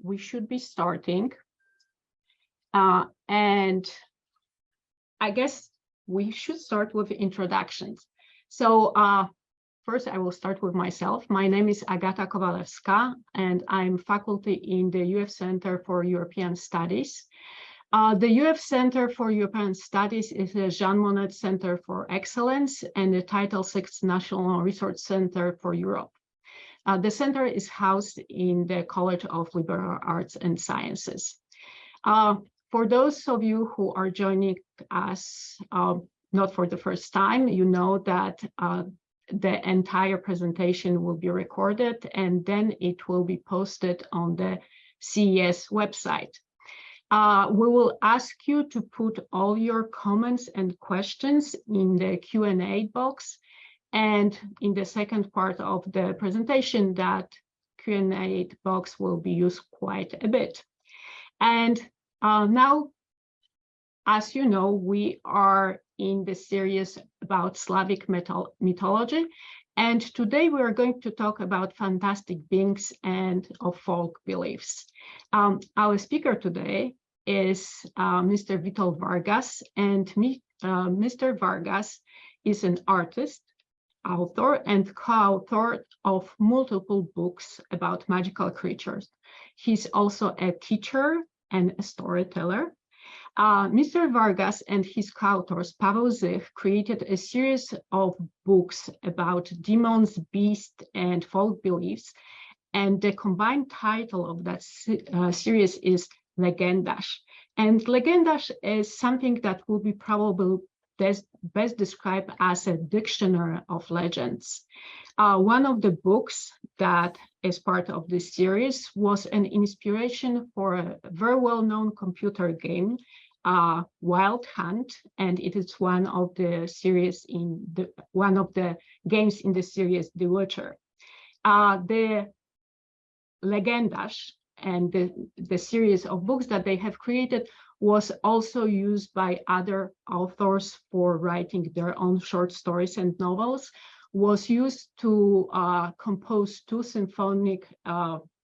we should be starting. And I guess we should start with introductions. So first, I will start with myself. My name is Agata Kowalewska, and I'm faculty in the UF Center for European Studies. The UF Center for European Studies is a Jean Monnet Center for Excellence and the Title VI National Research Center for Europe. The center is housed in the College of Liberal Arts and Sciences. For those of you who are joining us not for the first time, you know that the entire presentation will be recorded and then it will be posted on the CES website. We will ask you to put all your comments and questions in the Q&A box. And in the second part of the presentation, that Q&A box will be used quite a bit. And now, as you know, we are in the series about Slavic mythology. And today we are going to talk about fantastic beings and of folk beliefs. Our speaker today is Mr. Witold Vargas, and Mr. Vargas is an artist, author, and co-author of multiple books about magical creatures. He's also a teacher and a storyteller. Mr. Vargas and his co-authors, Paweł Zich, created a series of books about demons, beasts, and folk beliefs. And the combined title of that series is Legendash. And Legendash is something that will be probably best described as a dictionary of legends. One of the books that is part of this series was an inspiration for a very well-known computer game, Wild Hunt, and it is one of the games in the series The Witcher. The Legendash and the series of books that they have created was also used by other authors for writing their own short stories and novels, was used to compose 2 symphonic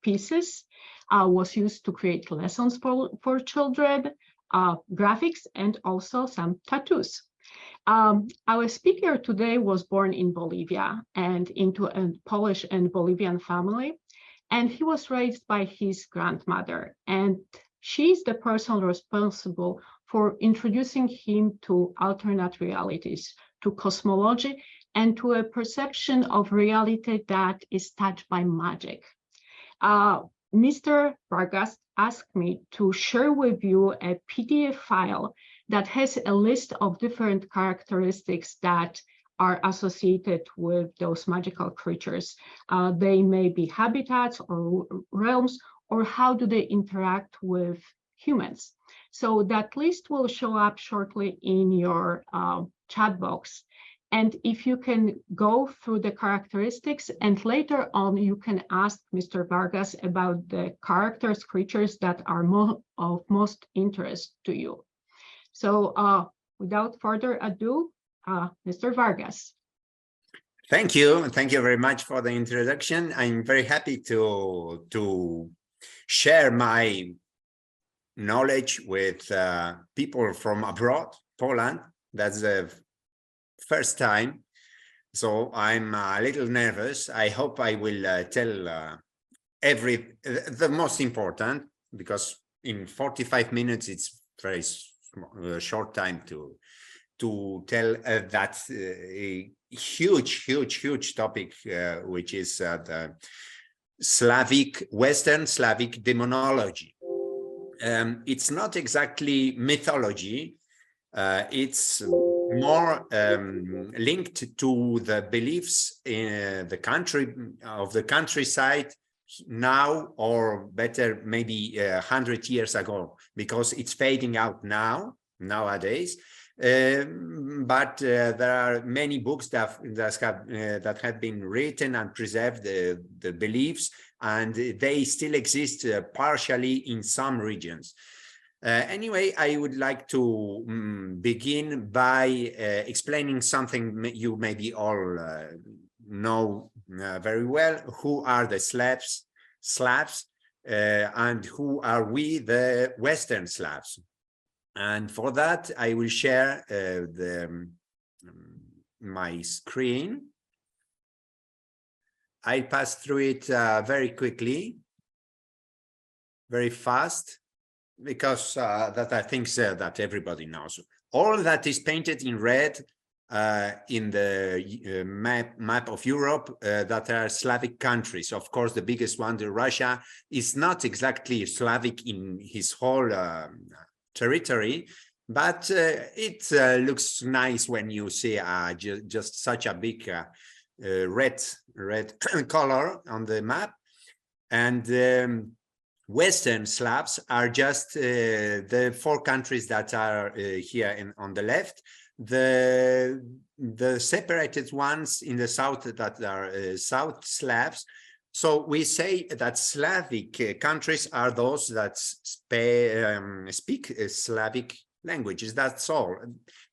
pieces, was used to create lessons for children, graphics, and also some tattoos. Our speaker today was born in Bolivia and into a Polish and Bolivian family, and he was raised by his grandmother, and she's the person responsible for introducing him to alternate realities, to cosmology, and to a perception of reality that is touched by magic. Mr. Vargas asked me to share with you a PDF file that has a list of different characteristics that are associated with those magical creatures. They may be habitats or realms, or how do they interact with humans. So that list will show up shortly in your chat box. And if you can go through the characteristics, and later on you can ask Mr. Vargas about the characters, creatures that are of most interest to you. So without further ado, Mr. Vargas. Thank you. Thank you very much for the introduction. I'm very happy to share my knowledge with people from abroad, Poland. That's the first time, so I'm a little nervous. I hope I will tell the most important, because in 45 minutes it's very short time to tell that huge topic, which is the Western Slavic demonology. It's not exactly mythology. It's more linked to the beliefs in the countryside now, or better, maybe 100 years ago, because it's fading out nowadays. But there are many books that have been written and preserved the beliefs, and they still exist partially in some regions. Anyway, I would like to begin by explaining something you maybe all know very well. Who are the Slavs? and who are we, the Western Slavs. And for that, I will share my screen. I pass through it very quickly, very fast, because that I think that everybody knows. All that is painted in red in the map of Europe that are Slavic countries. Of course, the biggest one, Russia, is not exactly Slavic in his whole territory, but it looks nice when you see just such a big red color on the map. And Western Slavs are just the 4 countries that are here on the left. The separated ones in the south that are South Slavs. So we say that Slavic countries are those that speak Slavic languages. That's all.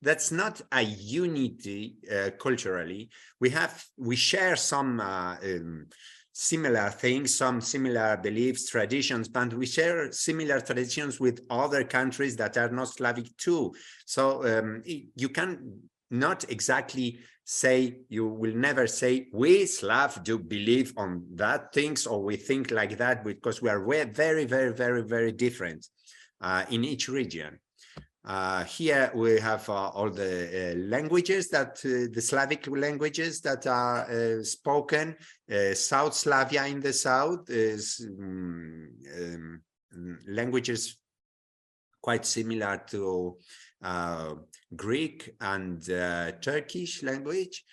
That's not a unity culturally. We share some similar things, some similar beliefs, traditions, but we share similar traditions with other countries that are not Slavic too. So you can not exactly say, you will never say, we Slav do believe on that things, or we think like that, because we are very, very, very, very different in each region. Here we have all the languages that the Slavic languages that are spoken. South Slavia in the south is languages quite similar to Greek and Turkish language.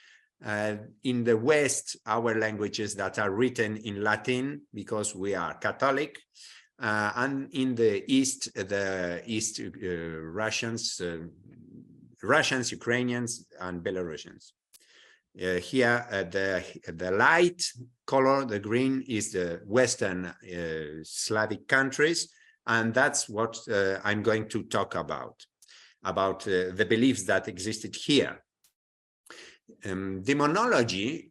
In the west, our languages that are written in Latin because we are Catholic. And in the east, Russians, Ukrainians, and Belarusians. Here, the light color, the green, is the Western Slavic countries, and that's what I'm going to talk about the beliefs that existed here. Demonology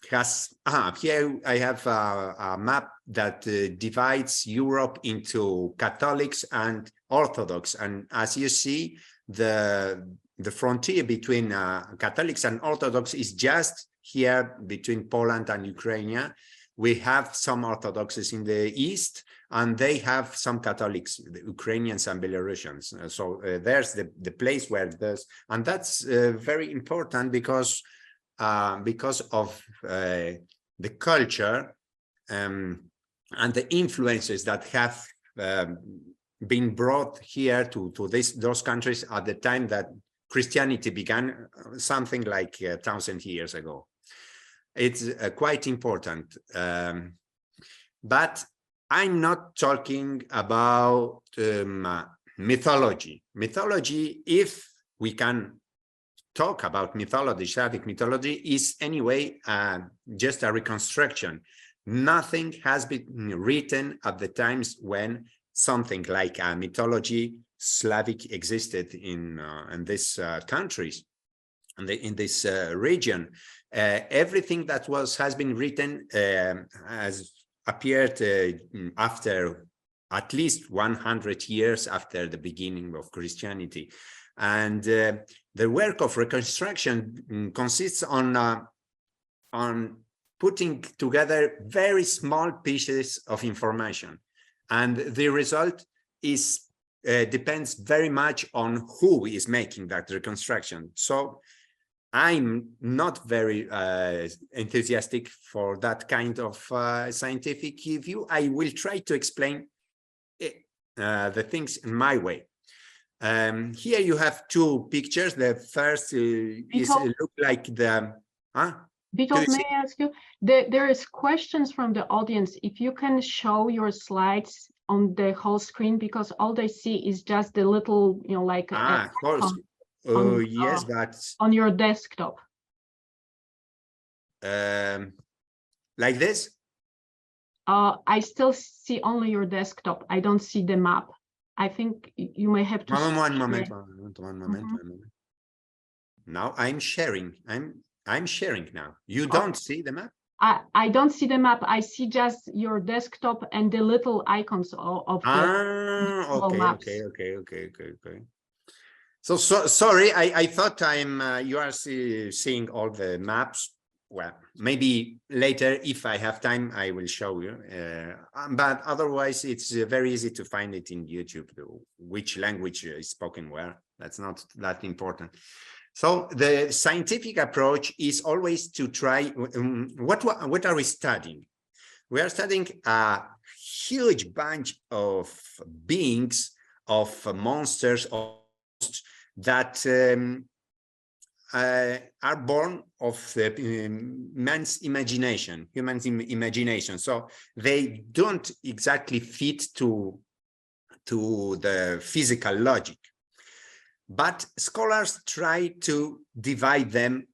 here I have a map that divides Europe into Catholics and Orthodox, and as you see, the frontier between Catholics and Orthodox is just here between Poland and Ukraine. We have some Orthodoxes in the east, and they have some Catholics, the Ukrainians and Belarusians. So there's the place where there's, and that's very important because of the culture and the influences that have been brought here to those countries at the time that Christianity began, something like 1,000 years ago. It's quite important. But I'm not talking about mythology. Mythology, if we can talk about mythology, Slavic mythology, is anyway just a reconstruction. Nothing has been written at the times when something like a mythology Slavic existed in these countries and in this region. Everything that has been written has appeared after at least 100 years after the beginning of Christianity. And the work of reconstruction consists on putting together very small pieces of information, and the result is depends very much on who is making that reconstruction. So I'm not very enthusiastic for that kind of scientific view. I will try to explain the things in my way. Here you have 2 pictures. The first is look like the. Witold, may I ask you? There is questions from the audience. If you can show your slides on the whole screen, because all they see is just the little, like. Of course. Yes, but on your desktop. Like this. I still see only your desktop. I don't see the map. I think you may have to. One moment. Now I'm sharing. I'm sharing now. You don't see the map? I don't see the map. I see just your desktop and the little icons of the Okay, maps. okay. So sorry, I thought you are seeing all the maps. Well, maybe later, if I have time, I will show you. But otherwise, it's very easy to find it in YouTube, which language is spoken where. That's not that important. So the scientific approach is always to try, what are we studying? We are studying a huge bunch of beings, of monsters, that are born of man's imagination, human's imagination. So they don't exactly fit to the physical logic. But scholars try to divide them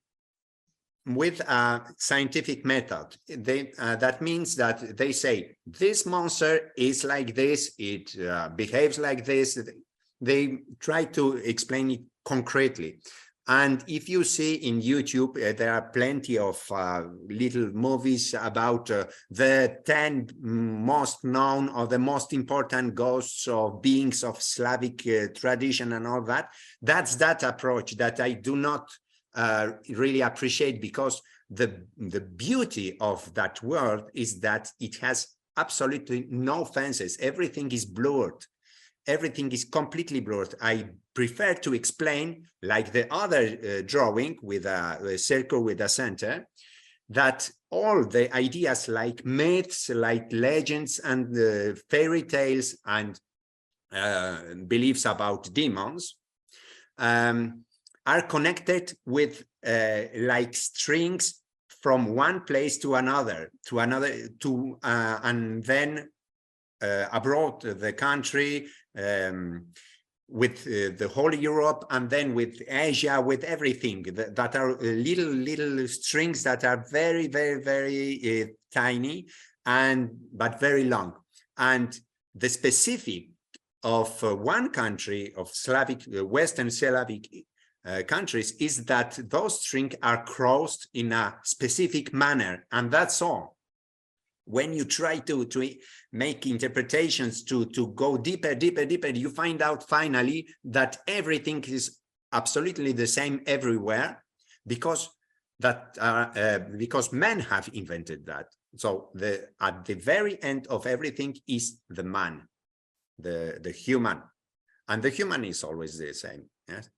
with a scientific method. That means that they say, this monster is like this, it behaves like this. They try to explain it concretely. And if you see in YouTube, there are plenty of little movies about the 10 most known or the most important ghosts of beings of Slavic tradition and all that. That's that approach that I do not really appreciate, because the beauty of that world is that it has absolutely no fences. Everything is blurred. Everything is completely blurred. I prefer to explain, like the other drawing with a circle with a center, that all the ideas like myths, like legends and fairy tales and beliefs about demons are connected with like strings from one place to another, and then abroad the country, with the whole Europe, and then with Asia, with everything that are little strings that are very tiny but very long. And the specific of one country, of Slavic, Western Slavic countries, is that those strings are crossed in a specific manner, and that's all. When you try to make interpretations, to go deeper, you find out finally that everything is absolutely the same everywhere, because men have invented that. So at the very end of everything is the man, the human, and the human is always the same. Yes.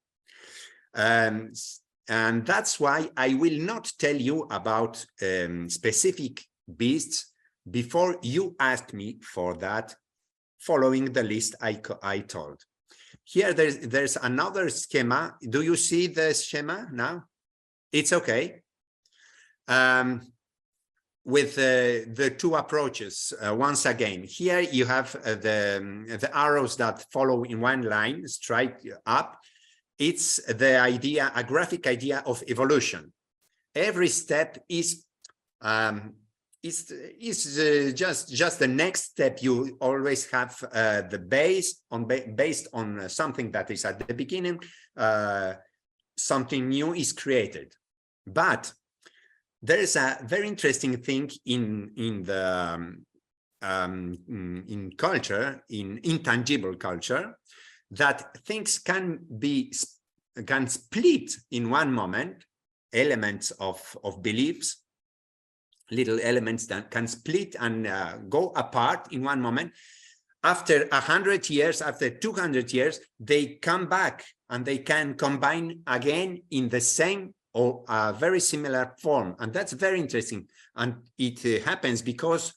And that's why I will not tell you about specific beasts before you ask me for that, following the list I told. Here there's another schema. Do you see the schema now? It's okay. With the two approaches, once again, here you have the arrows that follow in one line straight up. It's the idea, a graphic idea of evolution. Every step is just the next step. You always have the base based on something that is at the beginning. Something new is created. But there is a very interesting thing in culture, in intangible culture, that things can split in one moment. Elements of beliefs, little elements that can split and go apart in one moment. After 100 years, after 200 years, they come back and they can combine again in the same or very similar form. And that's very interesting. And it happens because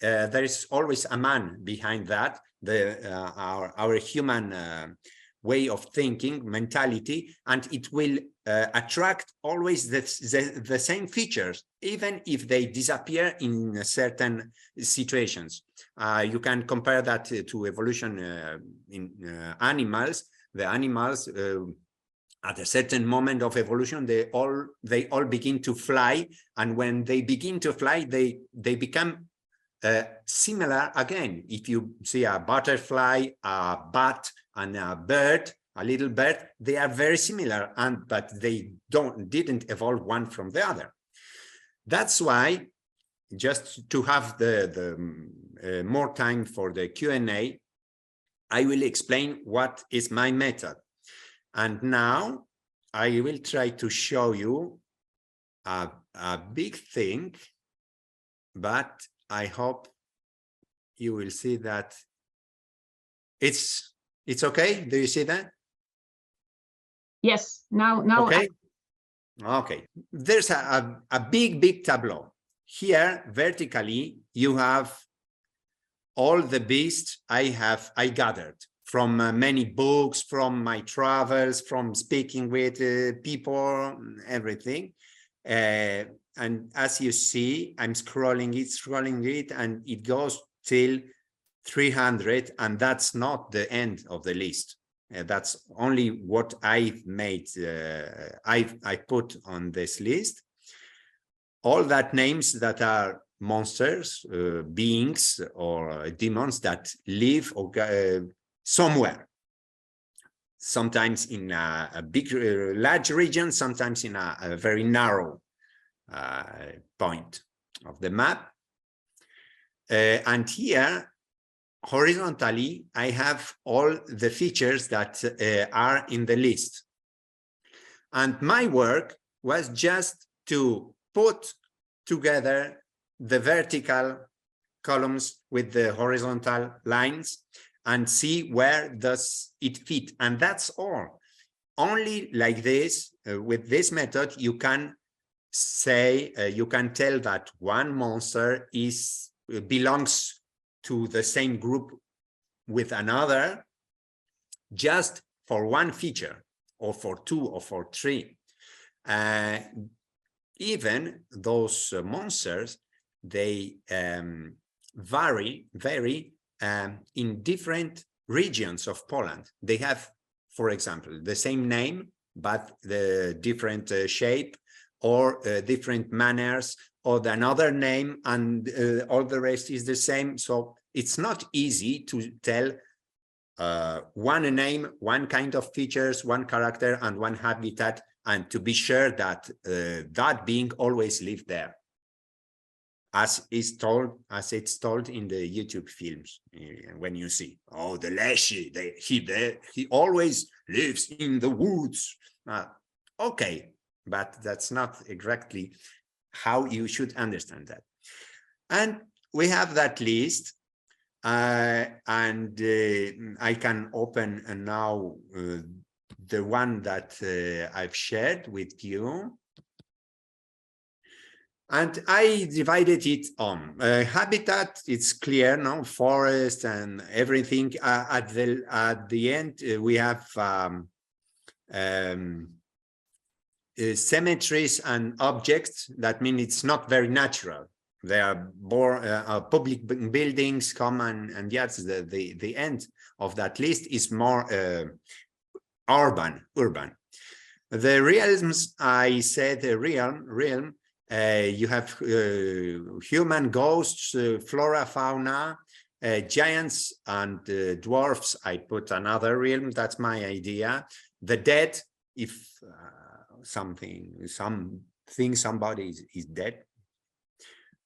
there is always a man behind that, our human way of thinking, mentality, and it will attract always the same features, even if they disappear in certain situations. You can compare that to evolution in animals. The animals, at a certain moment of evolution, they all begin to fly, and when they begin to fly, they become similar again. If you see a butterfly, a bat, and a bird, a little bird, they are very similar, but they didn't evolve one from the other. That's why just to have the more time for the Q&A, I will explain what is my method. And now I will try to show you a big thing, but I hope you will see that it's okay. Do you see that? Yes, now okay. Okay, there's a big tableau. Here, vertically, you have all the beasts I gathered from many books, from my travels, from speaking with people, everything. And as you see, I'm scrolling it, and it goes till 300, and that's not the end of the list. That's only what I've made, I put on this list. All that names that are monsters, beings, or demons that live somewhere. Sometimes in a big, large region, sometimes in a very narrow point of the map. And here, horizontally, I have all the features that are in the list. And my work was just to put together the vertical columns with the horizontal lines and see where does it fit. And that's all. Only like this, with this method, you can say, you can tell that one monster belongs to the same group with another, just for one feature, or for two, or for three. Even those monsters, they vary in different regions of Poland. They have, for example, the same name, but the different shape, or different manners, or another name, and all the rest is the same. So it's not easy to tell one name, one kind of features, one character, and one habitat, and to be sure that that being always lived there, as it's told in the YouTube films. When you see, oh, the Leshy, he always lives in the woods. Okay, but that's not exactly how you should understand that. And we have that list, and I can open now the one that I've shared with you. And I divided it on habitat. It's clear, no, forest and everything. At the end, we have cemeteries and objects. That means it's not very natural. They are more public buildings come, and yes, the end of that list is more urban. The realms, I said realm. You have human, ghosts, flora, fauna, giants, and dwarfs. I put another realm. That's my idea. The dead, if somebody is dead.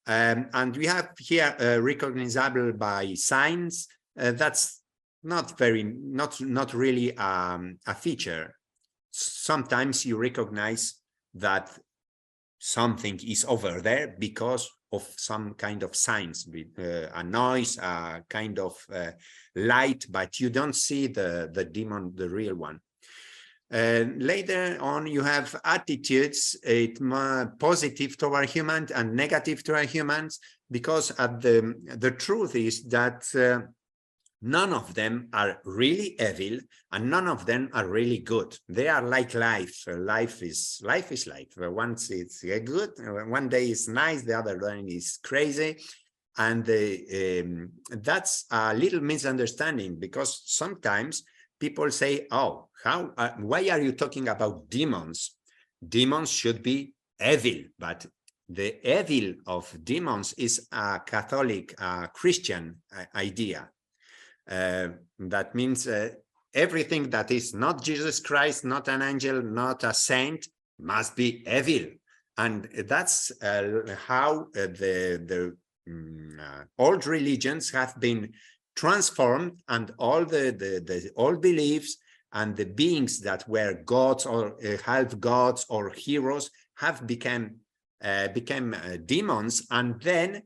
And we have here recognizable by signs. That's not really a feature. Sometimes you recognize that something is over there because of some kind of signs, with a noise, a kind of light, but you don't see the demon, the real one. Later on, you have attitudes, positive toward humans and negative toward humans, because the truth is that none of them are really evil, and none of them are really good. They are like life. Life is life. Once it's good, one day is nice, the other day is crazy. And that's a little misunderstanding, because sometimes people say, oh, why are you talking about demons? Demons should be evil, but the evil of demons is a Catholic, Christian idea. That means everything that is not Jesus Christ, not an angel, not a saint, must be evil. And that's how the old religions have been transformed, and all the old beliefs and the beings that were gods or half gods or heroes have become demons, and then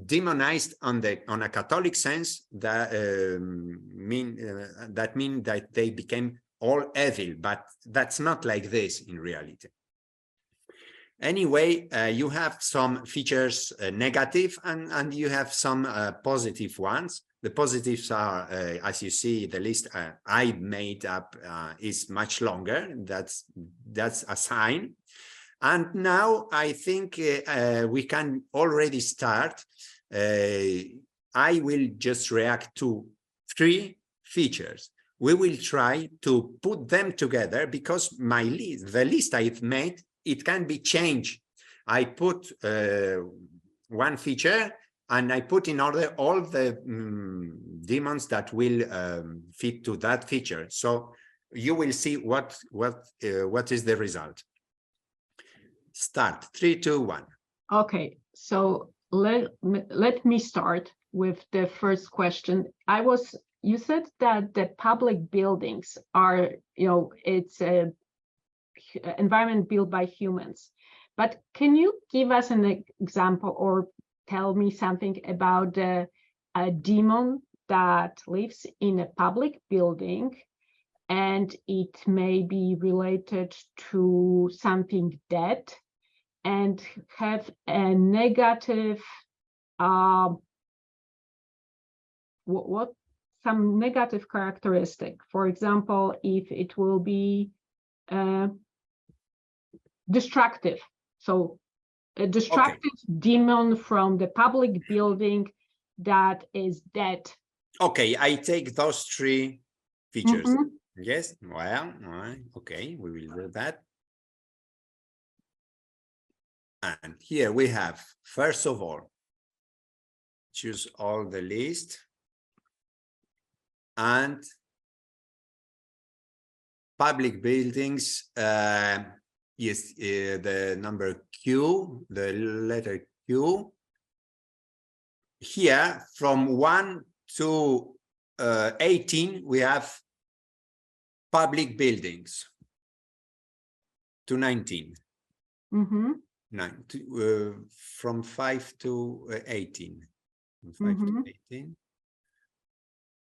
demonized on a Catholic sense, that mean that they became all evil, but that's not like this in reality. Anyway, you have some features negative, and you have some positive ones. The positives are, as you see, the list I made up is much longer. That's a sign. And now I think we can already start. I will just react to 3 features. We will try to put them together, because the list I've made, it can be changed. I put one feature, and I put in order all the demons that will fit to that feature. So you will see what is the result. Start. 3, 2, 1. Okay, so let me start with the first question. You said that the public buildings are, it's a environment built by humans, but can you give us an example or tell me something about a demon that lives in a public building, and it may be related to something dead and have a negative some negative characteristic? For example, if it will be destructive, so a destructive demon from the public building that is dead. Okay, I take those 3 features. Yes, well, all right. Okay, we will do that. And here we have, first of all, choose all the list, and public buildings, yes, the number Q, the letter Q. Here, from 1 to 18, we have public buildings. To 19. From 5 to 18. From 5 to 18.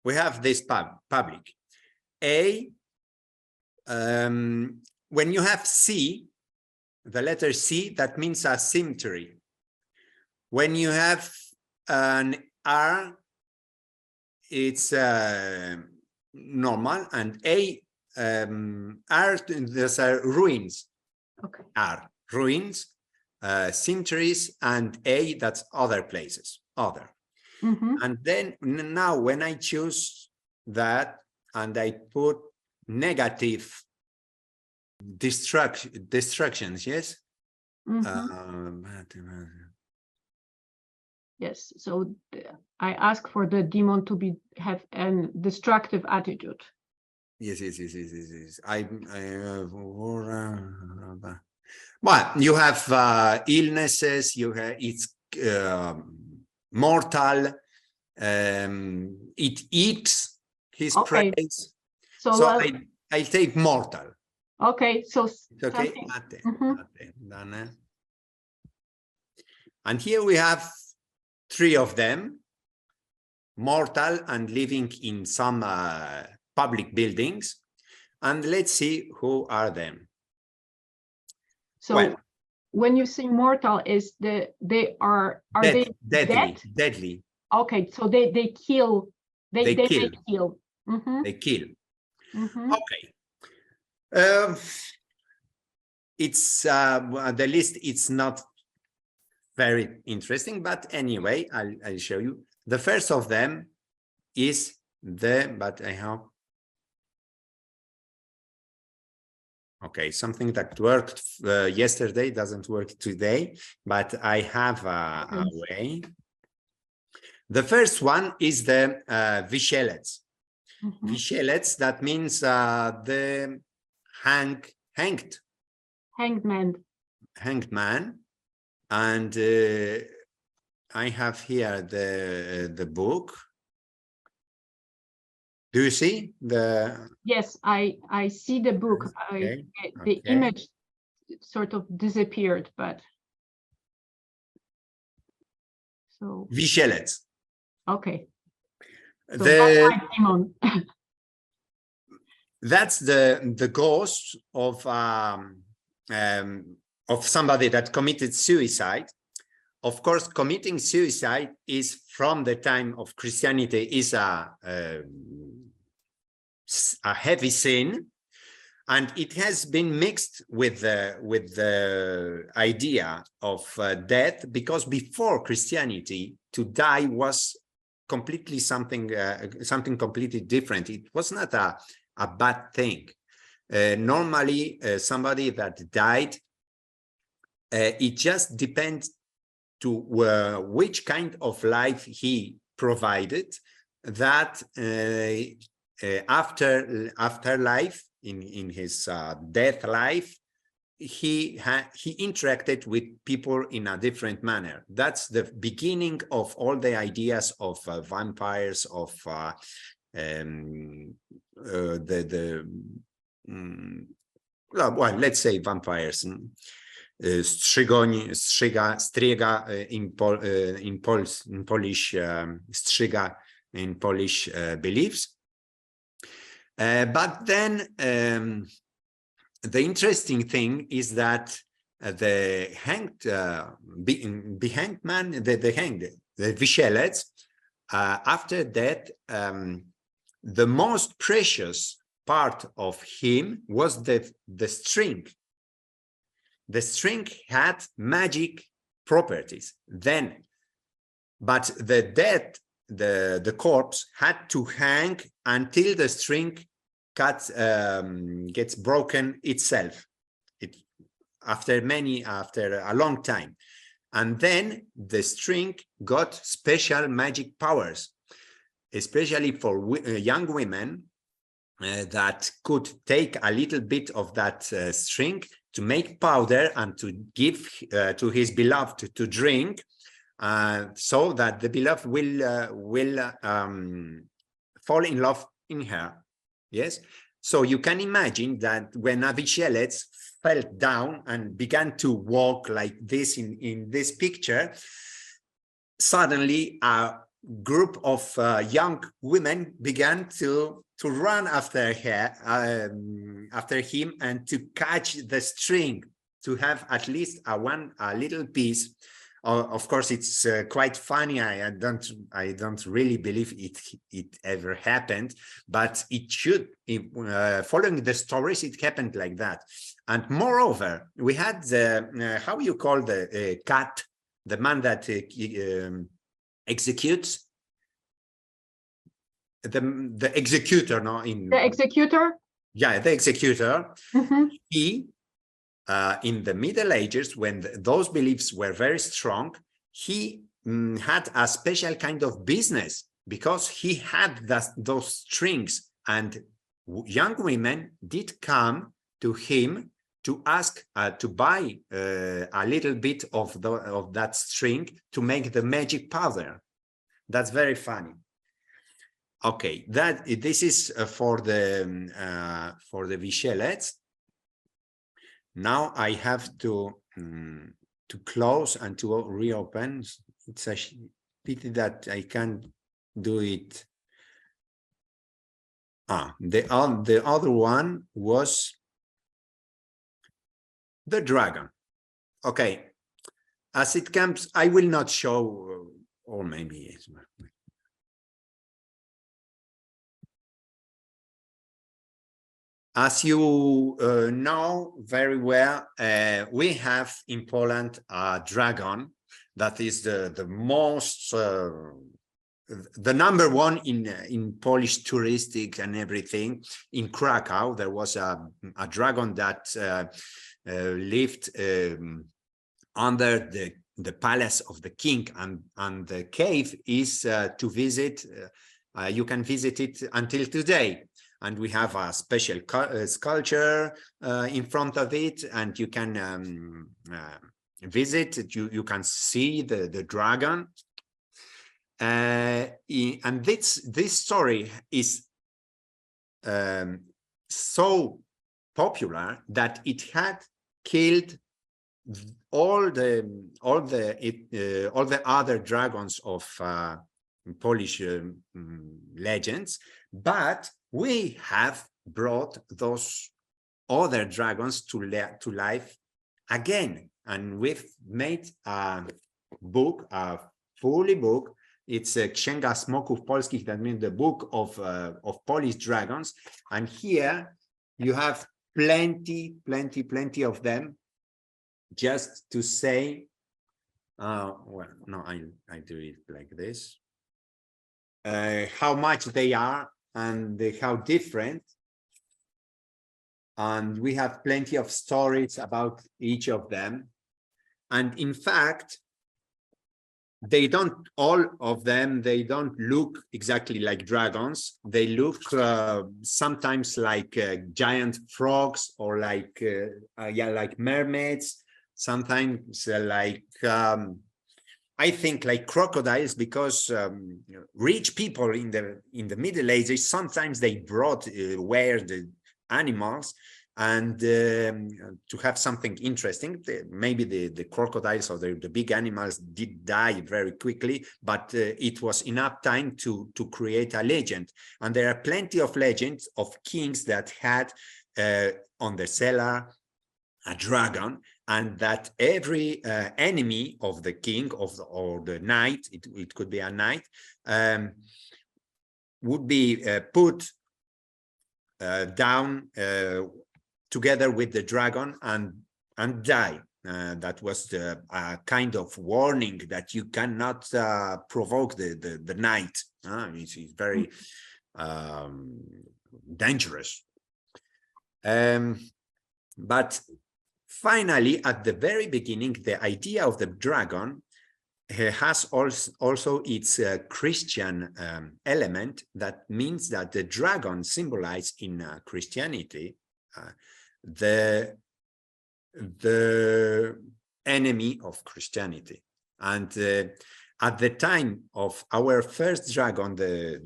We have this public. A, when you have C, the letter C, that means a cemetery. When you have an R, it's normal, and A, R, there's ruins. Okay. R, ruins, cemeteries, and A, that's other places, other. And then now when I choose that and I put negative destructions, yes? Yes, so I ask for the demon to have a destructive attitude. Yes. Well, you have illnesses, you have, it's mortal, it eats his prey. So I take mortal. Okay, so okay. And here we have 3 of them, mortal and living in some public buildings. And let's see who are them. So well, when you say mortal, is they are they deadly? Deadly. Okay, so they kill. They kill. They kill. Okay. It's the list. It's not very interesting, but anyway, I'll show you. The first of them is but I hope. Okay, something that worked yesterday doesn't work today, but I have a way. The first one is the Vishelets. Vishelets, that means the hanged. Hanged man. hanged man, and I have here the book. Do you see the? Yes, I see the book. Okay. The Okay. image sort of disappeared, but so Vishelets. okay. So that's my demon. That's the ghost of somebody that committed suicide. Of course, committing suicide is, from the time of Christianity, is a heavy sin, and it has been mixed with the idea of death, because before Christianity, to die was completely something completely different. It was not a bad thing. Normally, somebody that died, it just depends to which kind of life he provided, that after life, in his death life, he interacted with people in a different manner. That's the beginning of all the ideas of vampires, of well, let's say vampires. Stryga in Polish, stryga in Polish beliefs. But then the interesting thing is that the hanged, hanged man, the hanged, the Vishelets, after death, the most precious part of him was the string. The string had magic properties then, but the corpse had to hang until the string gets broken itself. After a long time, and then the string got special magic powers, especially for young women that could take a little bit of that string to make powder and to give to his beloved to drink, so that the beloved will fall in love in her. Yes. So you can imagine that when Vishelets fell down and began to walk like this in this picture, suddenly a group of young women began to run after him, and to catch the string, to have at least a little piece. Of course, it's quite funny. I don't really believe it ever happened, but it should. Following the stories, it happened like that. And moreover, we had the how you call the cat, the man that executes, the executor, no? The executor? Yeah, the executor. Mm-hmm. He, in the Middle Ages, when those beliefs were very strong, he had a special kind of business, because he had those strings, and young women did come to him to ask to buy a little bit of that string to make the magic powder. That's very funny. Okay, this is for the Vishelets. Now I have to close and to reopen. It's a pity that I can't do it. The other one was the dragon. Okay, as it comes, I will not show, or maybe it's. As you know very well, we have in Poland a dragon that is the most, the number one in Polish touristic and everything. In Krakow, there was a dragon that lived under the palace of the king, and the cave is to visit. You can visit it until today. and we have a special sculpture in front of it, and you can visit. You can see the dragon, and this story is so popular that it had killed all the other dragons of Polish legends, but we have brought those other dragons to life again, and we've made a book, a fully book. It's a Księga Smoków Polskich, that means the book of Polish dragons, and here you have plenty of them. Just to say, well, no, I do it like this, how much they are and how different. And we have plenty of stories about each of them. And in fact, they don't, all of them, they don't look exactly like dragons. They look sometimes like giant frogs, or like mermaids. Sometimes like I think like crocodiles, because rich people in the Middle Ages, sometimes they brought wear the animals, and to have something interesting. Maybe the crocodiles or the big animals did die very quickly, but it was enough time to create a legend. And there are plenty of legends of kings that had on the cellar a dragon, and that every enemy of the king or the knight, it could be a knight, would be put down together with the dragon and die. That was the kind of warning that you cannot provoke the knight. It's very dangerous. But finally, at the very beginning, the idea of the dragon has also its Christian element. That means that the dragon symbolized in Christianity the enemy of Christianity. And at the time of our first dragon, the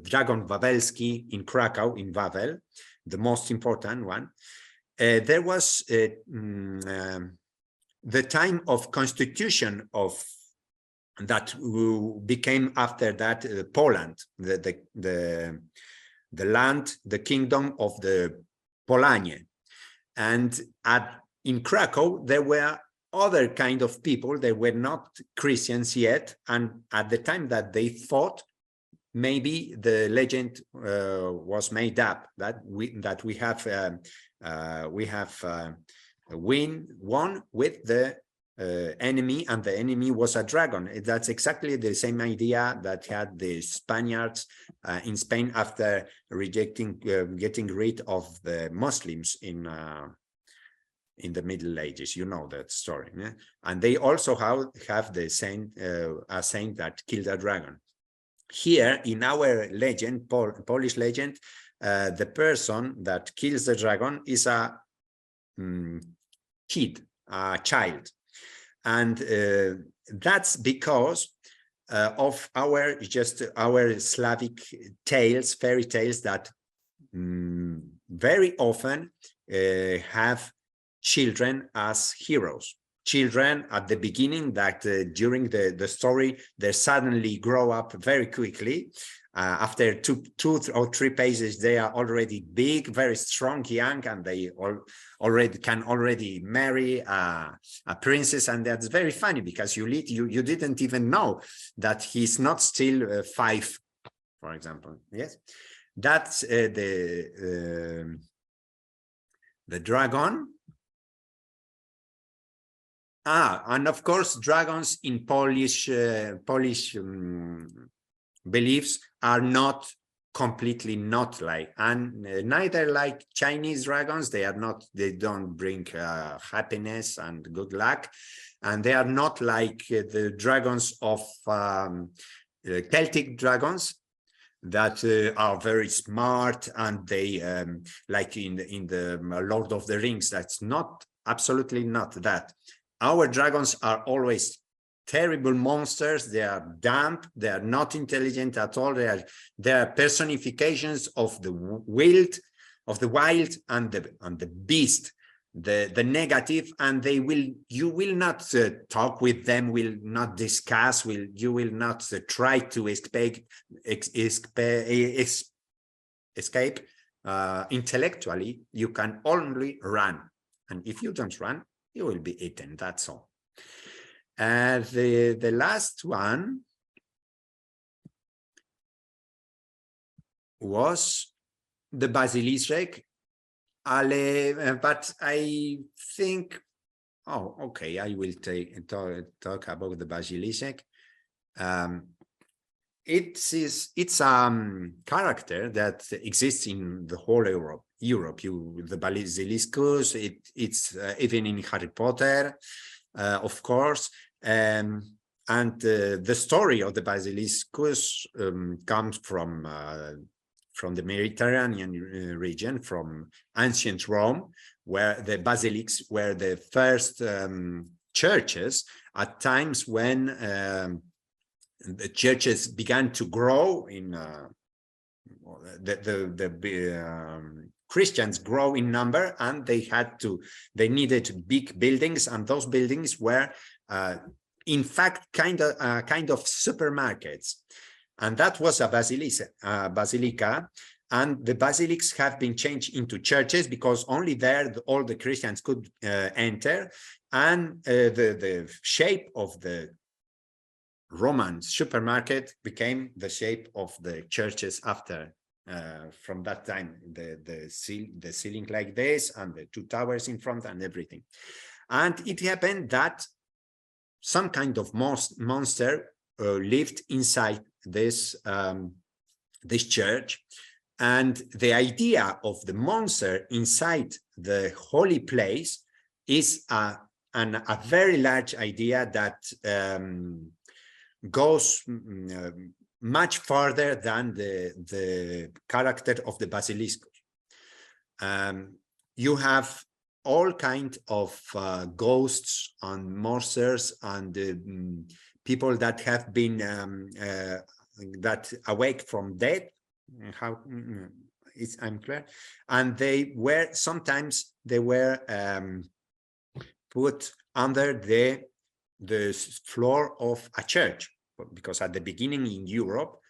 dragon Wawelski in Krakow, in Wawel, the most important one, there was the time of constitution of that became after that Poland, the land, the kingdom of the Polanie. And in Krakow, there were other kind of people. They were not Christians yet. And at the time that they fought, maybe the legend was made up that we have won with the enemy, and the enemy was a dragon. That's exactly the same idea that had the Spaniards in Spain after getting rid of the Muslims in the Middle Ages. You know that story, yeah? And they also have the saint, a saint that killed a dragon. Here in our legend, Polish legend, the person that kills the dragon is a kid, a child. And that's because of our Slavic tales, fairy tales, that very often have children as heroes. Children at the beginning that during the story, they suddenly grow up very quickly. After two or three pages, they are already big, very strong, young, and they can already marry a princess. And that's very funny, because you didn't even know that he's not still 5, for example. Yes, that's the dragon. And of course, dragons in Polish beliefs are not completely not like, and neither like Chinese dragons. They are not. They don't bring happiness and good luck, and they are not like the dragons of Celtic dragons. that are very smart, and they like in the Lord of the Rings. That's not, absolutely not that. Our dragons are always terrible monsters. They are dumb. They are not intelligent at all. They are personifications of the wild, and the beast, the negative, and you will not talk with them, will not discuss, you will not try to escape intellectually. You can only run, and if you don't run, you will be eaten. That's all. And the last one was the basilisk. But I think, oh, okay, I will talk about the basilisk. It's character that exists in the whole Europe. The basiliscus. It's even in Harry Potter, of course. And the story of the basiliscus comes from the Mediterranean region, from ancient Rome, where the basilics were the first churches at times when the churches began to grow in Christians grow in number, and they needed big buildings, and those buildings were in fact kind of supermarkets. And that was a basilica, and the basilics have been changed into churches because only there all the Christians could enter, and the shape of the Roman supermarket became the shape of the churches after. From that time, the ceiling like this, and the two towers in front, and everything. And it happened that some kind of monster lived inside this church, and the idea of the monster inside the holy place is a very large idea that goes much farther than the character of the basilisk. You have all kinds of ghosts and monsters and people that have been that awake from death. How it's unclear, and they were sometimes put under the floor of a church, because at the beginning in Europe,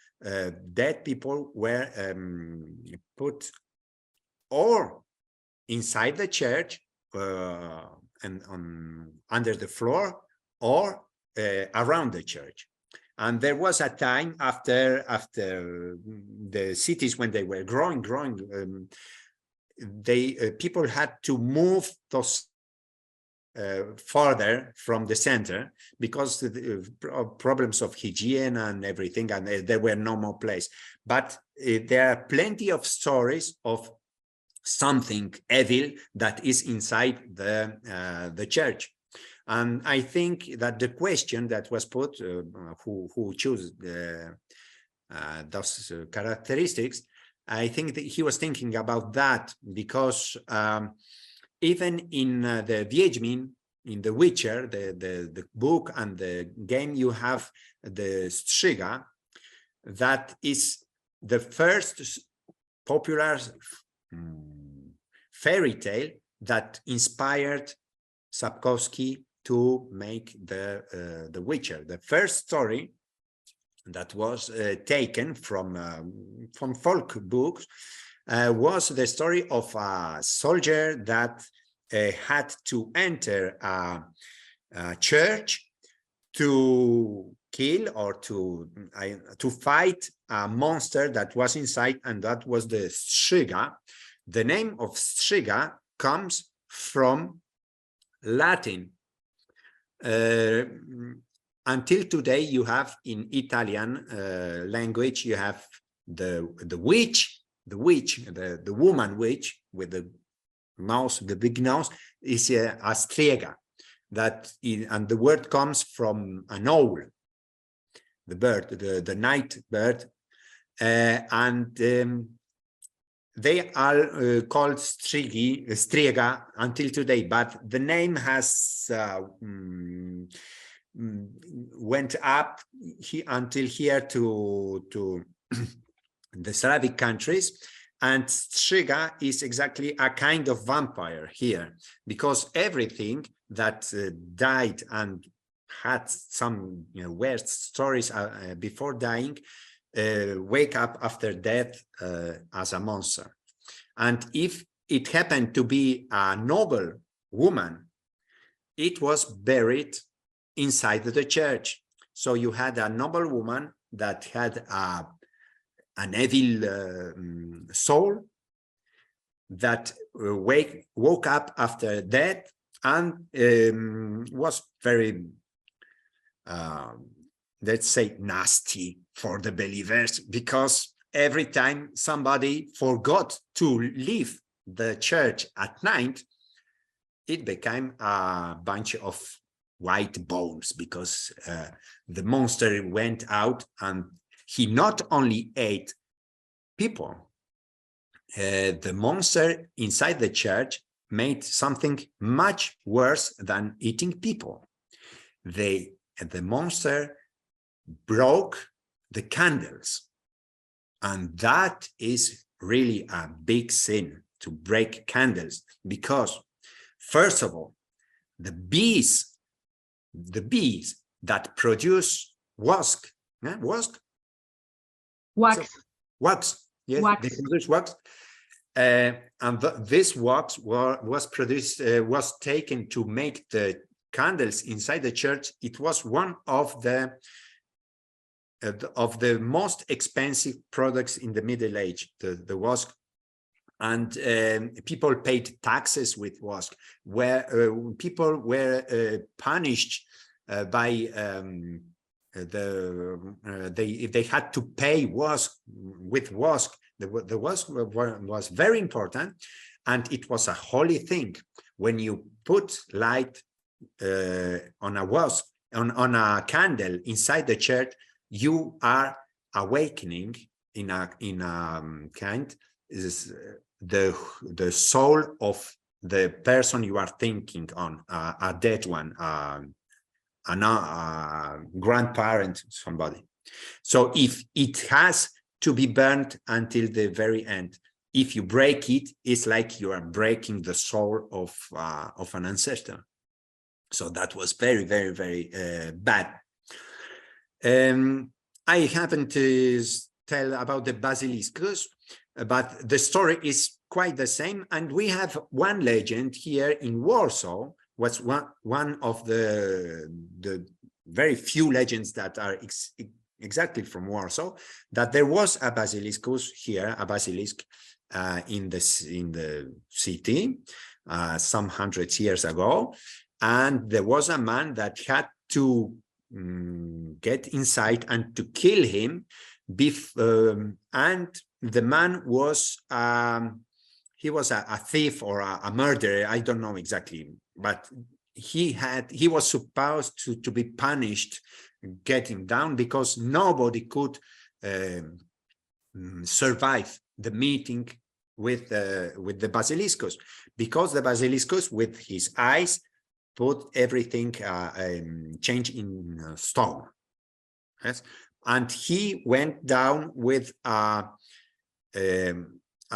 dead people were put or inside the church and under the floor, or around the church. And there was a time after the cities, when they were growing, people had to move those farther from the center because of the problems of hygiene and everything, and there were no more place. But there are plenty of stories of something evil that is inside the church. And I think that the question that was put, who chose those characteristics, I think that he was thinking about that, because even in the Wiedźmin, in The Witcher, the book and the game, you have the Strzyga, that is the first popular fairy tale that inspired Sapkowski to make the Witcher. The first story that was taken from folk books was the story of a soldier that had to enter a church to kill or to fight a monster that was inside, and that was the Strzyga. The name of Strzyga comes from Latin. Until today, you have in Italian language, you have the witch, the woman witch with the nose, the big nose, is a striega. And the word comes from an owl, the bird, the night bird. They are called Striega until today, but the name has went up until here to the Slavic countries. And Striga is exactly a kind of vampire here, because everything that died and had some weird stories before dying wake up after death as a monster. And if it happened to be a noble woman, it was buried inside the church. So you had a noble woman that had an evil soul that woke up after death and was very let's say nasty for the believers, because every time somebody forgot to leave the church at night, it became a bunch of white bones, because the monster went out and he not only ate people, the monster inside the church made something much worse than eating people. The monster broke the candles, and that is really a big sin, to break candles, because first of all, the bees that produce wax, wax, yes, wax. They produce wax, and this wax was produced, was taken to make the candles inside the church. It was one of the most expensive products in the Middle Age, the wax. And people paid taxes with wax, where people were punished by if they had to pay wax with wax. The wax was very important, and it was a holy thing. When you put light on a wax, on a candle inside the church, you are awakening in a kind is the soul of the person you are thinking on, a dead one, a grandparent, somebody. So if it has to be burnt until the very end, if you break it, it's like you are breaking the soul of an ancestor. So that was very, very, very bad. I happen to tell about the basiliscus, but the story is quite the same. And we have one legend here in Warsaw, was one of the very few legends that are exactly from Warsaw, that there was a basiliscus here, a basilisk in the city some hundreds years ago. And there was a man that had to get inside and to kill him. And the man was he was a thief or a murderer, I don't know exactly, but he was supposed to be punished getting down, because nobody could survive the meeting with the basiliscus, because the basiliscus with his eyes put everything change in stone. Yes, and he went down with a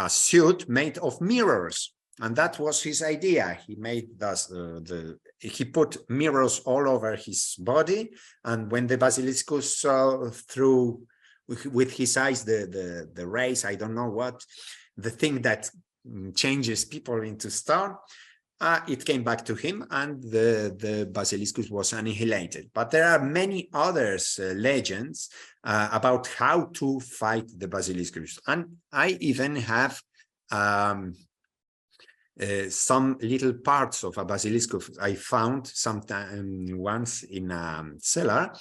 suit made of mirrors, and that was his idea. He made he put mirrors all over his body, and when the basiliscus saw through with his eyes the rays, I don't know what, the thing that changes people into stone, it came back to him, and the basiliscus was annihilated. But there are many others legends about how to fight the basiliscus, and I even have some little parts of a basiliscus I found sometime once in a cellar,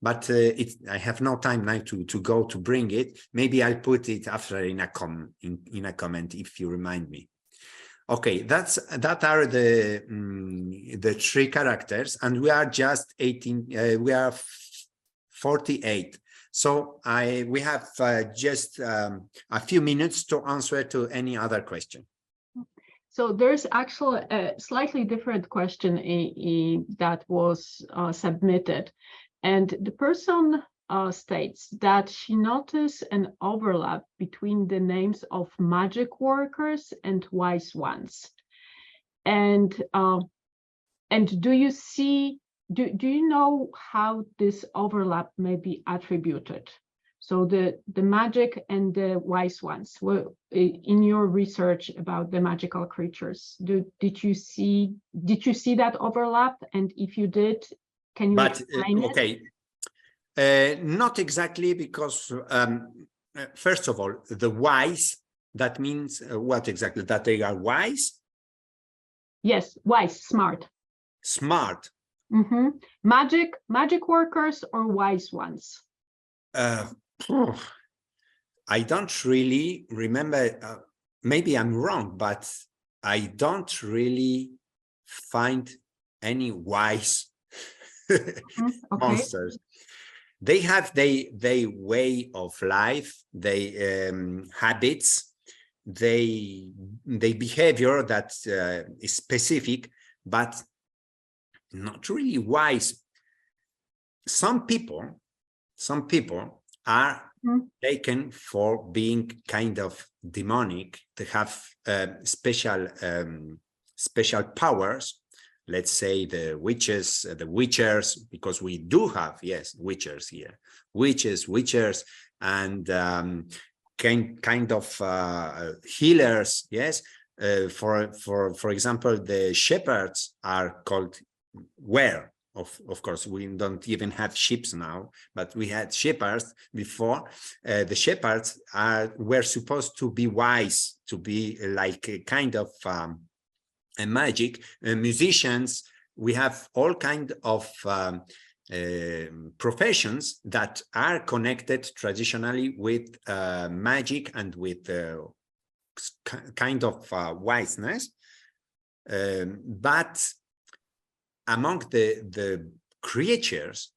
but I have no time now to go to bring it. Maybe I'll put it after in a comment if you remind me. Okay, that are the three characters, and we are just 18. We are 48. So we have just a few minutes to answer to any other question. So there's actually a slightly different question that was submitted. And the person states that she noticed an overlap between the names of magic workers and wise ones. And do you see, do you know how this overlap may be attributed? So the magic and the wise ones, well, in your research about the magical creatures, did you see that overlap? And if you did, can you explain okay. Not exactly, because first of all, the wise, that means what exactly? That they are wise? Yes, wise, smart. Smart. Mm-hmm. Magic workers or wise ones? I don't really remember, maybe I'm wrong, but I don't really find any wise Okay. monsters. They have their way of life, they habits, they behavior that is specific, but not really wise. Some people are taken for being kind of demonic. They have special powers. Let's say the witches, the witchers, because we do have, yes, witchers here, witchers, and kind of healers. Yes, for example, the shepherds are called Of course, we don't even have sheep now, but we had shepherds before. The shepherds were supposed to be wise, to be like a kind of magic. Musicians, we have all kind of professions that are connected traditionally with magic and with kind of wiseness. But among the creatures,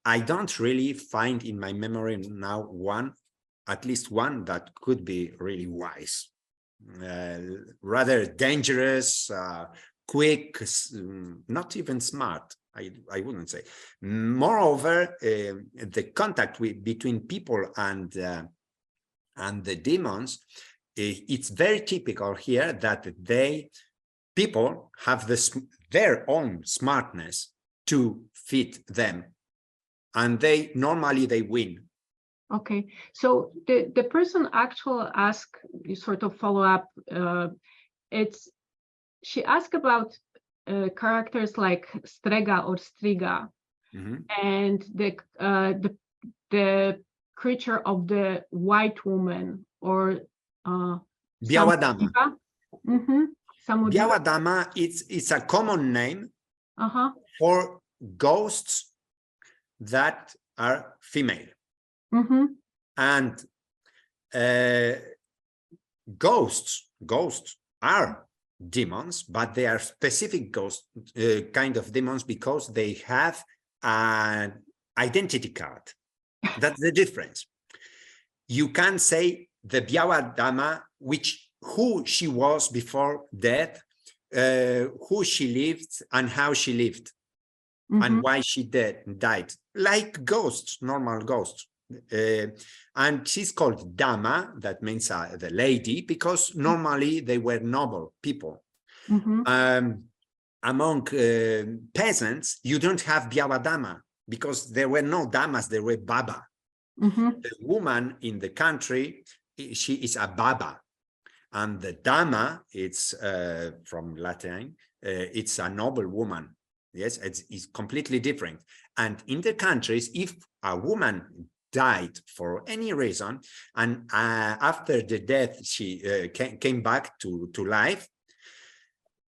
I don't really find in my memory now at least one that could be really wise. Rather dangerous, quick, not even smart, I wouldn't say. Moreover, the contact between people and the demons, it's very typical here that people have their own smartness to fit them, and normally they win. Okay, so the person actually asked, sort of follow up. She asked about characters like Strega or Striga, and the creature of the white woman, or Biała Dama. Biała Dama, it's a common name for ghosts that are female. And ghosts are demons, but they are specific kind of demons because they have an identity card. That's the difference. You can say the Biała Dama, who she was before death, who she lived and how she lived, and why she died, like ghosts, normal ghosts. And she's called Dama, that means the lady, because normally they were noble people. Among peasants, you don't have Biała Dama because there were no damas, there were baba. The woman in the country, she is a baba. And the dama, it's from Latin, it's a noble woman. Yes, it's completely different. And in the countries, if a woman died for any reason, and after the death she came back to life,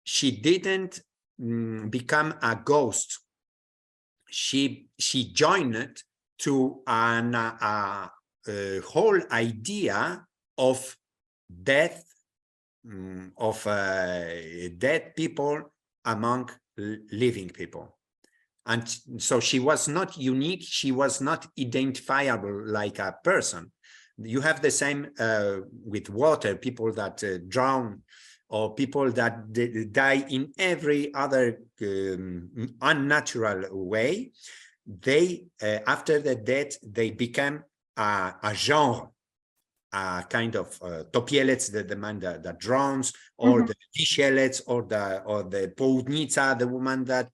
she didn't become a ghost. She joined to a whole idea of death, of dead people among living people. And so she was not unique. She was not identifiable like a person. You have the same with water, people that drown, or people that die in every other unnatural way. They, after the death, they become a genre, a kind of topielec, the man that drowns, or the fishelec, or the południca, the woman that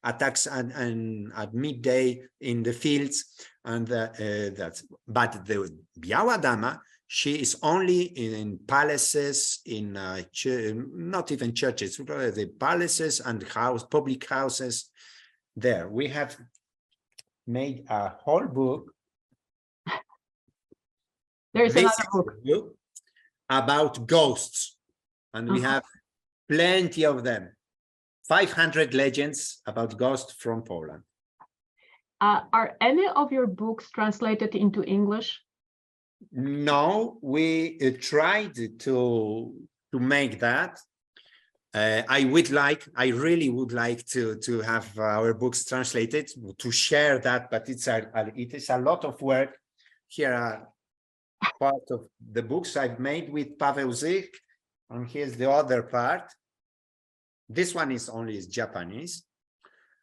attacks at midday in the fields, and that's. But the biała dama, she is only in palaces, in not even churches, the palaces and public houses. There we have made a whole book. There's another book about ghosts, and we have plenty of them. 500 legends about ghosts from Poland. Are any of your books translated into English? No, we tried to make that. I really would like to have our books translated, to share that, but it is a lot of work. Here are part of the books I've made with Paweł Zik, and here's the other part. This one is only Japanese,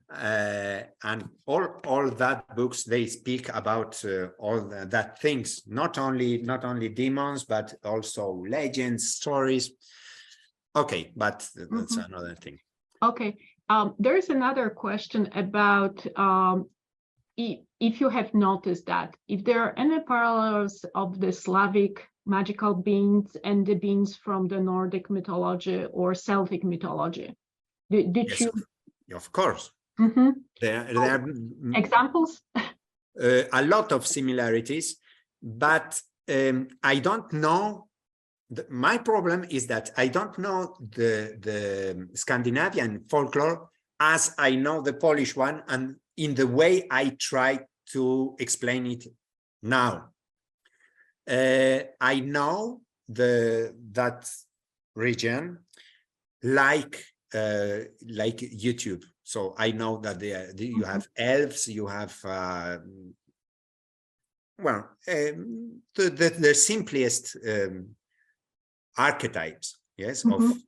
and all that books, they speak about all that things, not only demons, but also legends, stories. Okay, but that's another thing. Okay, there's another question about if you have noticed that, if there are any parallels of the Slavic magical beings and the beings from the Nordic mythology or Celtic mythology. Did yes, you? Of course. There are examples? A lot of similarities, but I don't know. My problem is that I don't know the Scandinavian folklore as I know the Polish one, and in the way I try to explain it now. I know that region like YouTube. So I know that you have elves, you have the simplest archetypes, yes, of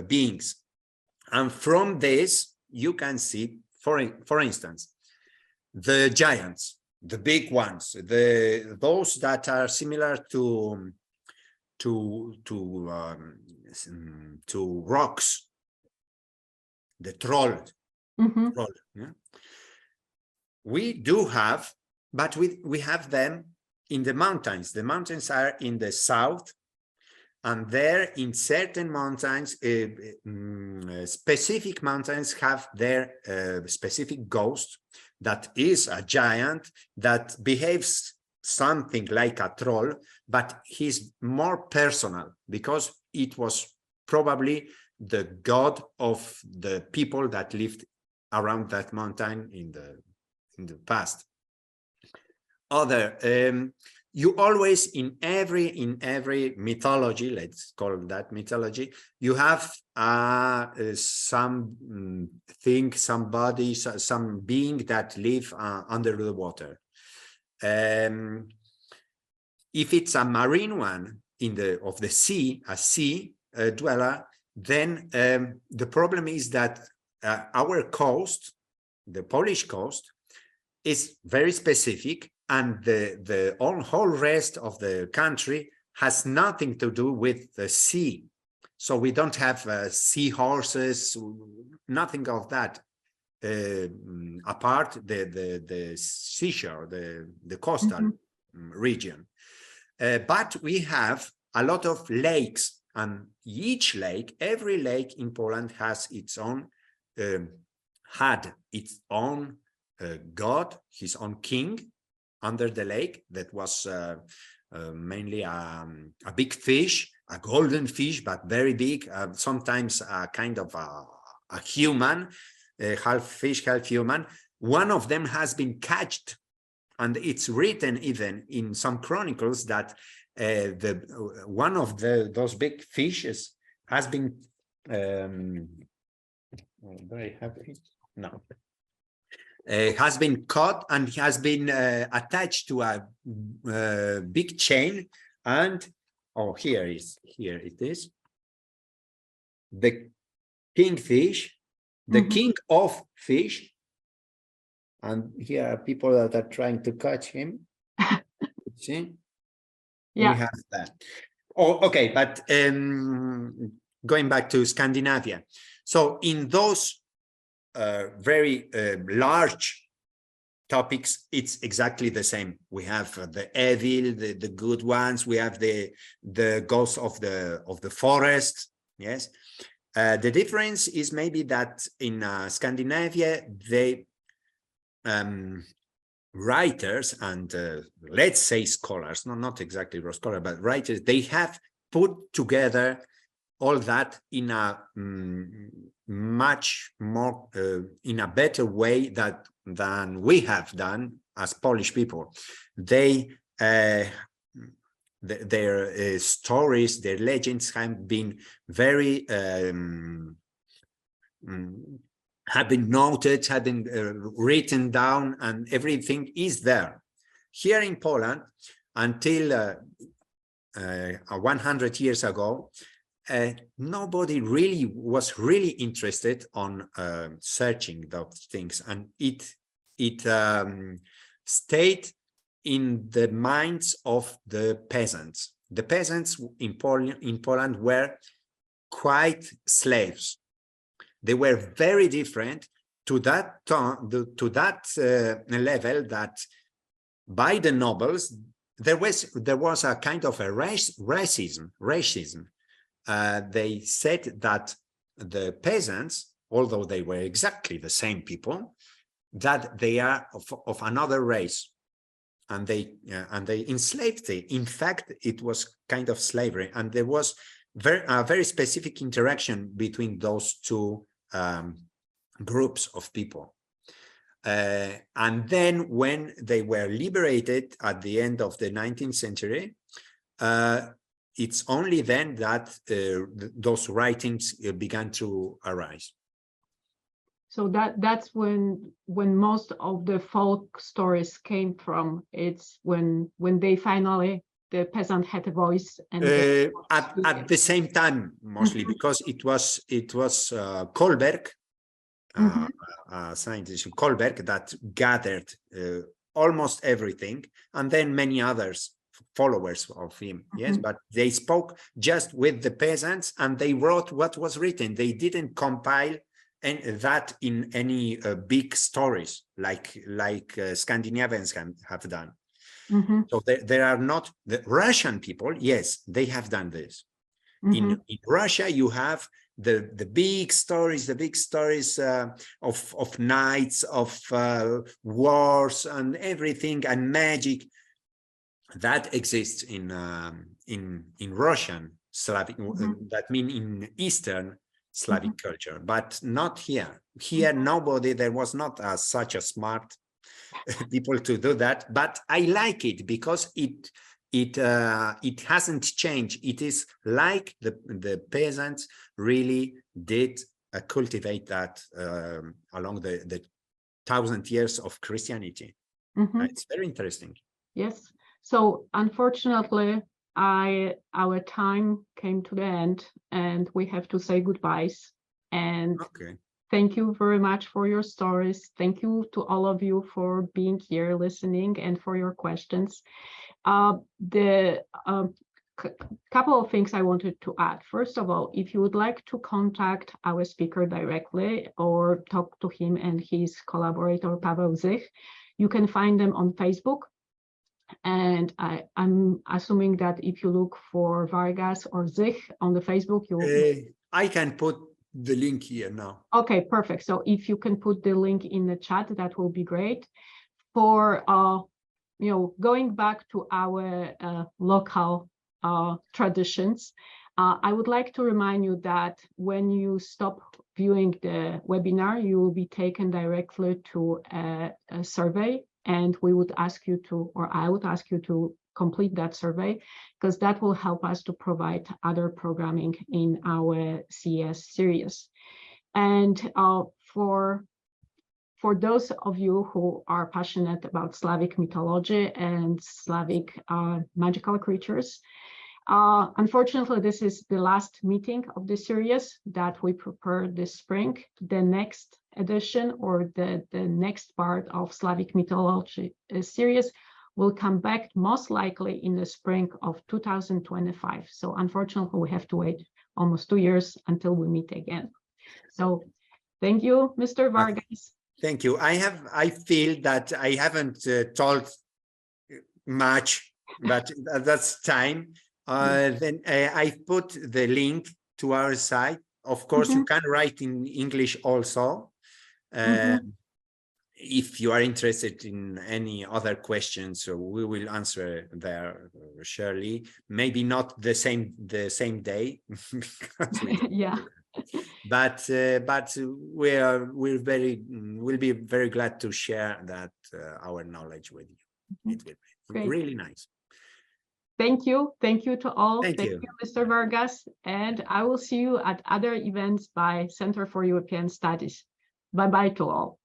beings, and from this you can see, for instance, the giants, the big ones, those that are similar to rocks, the troll. Yeah? We do have, but we have them in the mountains. The mountains are in the south, and there in certain mountains, specific mountains have their specific ghost that is a giant that behaves something like a troll, but he's more personal because it was probably the god of the people that lived around that mountain in the past. You always in every mythology, let's call that mythology, you have some thing, somebody, some being that live under the water. If it's a marine one of the sea, a sea dweller, then the problem is that our coast, the Polish coast, is very specific, and the whole rest of the country has nothing to do with the sea. So we don't have seahorses, nothing of that, apart the seashore, the coastal region. But we have a lot of lakes, and every lake in Poland has its own, had its own god, his own king under the lake. That was mainly a big fish, a golden fish, but very big, sometimes a kind of a human, half fish, half human. One of them has been catched, and it's written even in some chronicles that one of those big fishes has been very happy. No. has been caught and has been attached to a big chain. And here it is, the kingfish, the king of fish. And here are people that are trying to catch him. See, Yeah. we have that. Oh, okay, but going back to Scandinavia. So in those very large topics, it's exactly the same. We have the evil, the good ones. We have the ghosts of the forest. Yes. The difference is maybe that in Scandinavia, they writers and let's say scholars, not exactly scholars, but writers, they have put together all that in a much more in a better way than we have done as Polish people. They their stories, their legends have been very have been noted, have been written down, and everything is there. Here in Poland, until 100 years ago, nobody really was really interested on searching those things, and it stayed in the minds of the peasants. The peasants in Poland were quite slaves. They were very different to that level that by the nobles there was a kind of a racism. They said that the peasants, although they were exactly the same people, that they are of another race, and they enslaved them. In fact, it was kind of slavery, and there was a very specific interaction between those two groups of people. And then when they were liberated at the end of the 19th century, it's only then that those writings began to arise. So that's when most of the folk stories came from. It's when they finally, the peasant had a voice, and at the same time, mostly because it was Kolberg, scientist Kolberg, that gathered almost everything, and then many others followers of him. Yes, but they spoke just with the peasants, and they wrote what was written. They didn't compile that in any big stories like Scandinavians have done. So there are not the Russian people. Yes, they have done this. In Russia, you have the big stories, of knights, of wars, and everything, and magic that exists in Russian Slavic, that mean in Eastern Slavic culture, but not here. Here, nobody, there was not such a smart people to do that, but I like it because it hasn't changed. It is like the peasants really did cultivate that along the 1,000 years of Christianity. It's very interesting. Yes. So unfortunately, our time came to the end, and we have to say goodbyes. And thank you very much for your stories. Thank you to all of you for being here, listening, and for your questions. The couple of things I wanted to add. First of all, if you would like to contact our speaker directly or talk to him and his collaborator, Paweł Zich, you can find them on Facebook. And I'm assuming that if you look for Vargas or Zich on the Facebook, I can put the link here now. Okay, perfect. So if you can put the link in the chat, that will be great. For going back to our local traditions, I would like to remind you that when you stop viewing the webinar, you will be taken directly to a survey, and we would ask you to, or I would ask you to complete that survey, because that will help us to provide other programming in our CES series. And for for those of you who are passionate about Slavic mythology and Slavic magical creatures, unfortunately, this is the last meeting of the series that we prepare this spring. The next edition or the next part of Slavic mythology series will come back most likely in the spring of 2025. So unfortunately, we have to wait almost 2 years until we meet again. So thank you, Mr. Vargas. Thank you. I feel that I haven't told much, but that's time. Then I put the link to our site. Of course, you can write in English also. If you are interested in any other questions, we will answer there surely. Maybe not the same day, because yeah. But we'll be very glad to share that our knowledge with you. It will be Great. really nice. Thank you to all. Thank you, Mr. Vargas, and I will see you at other events by Center for European Studies. Bye-bye to all.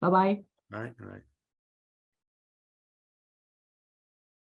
Bye-bye. All right.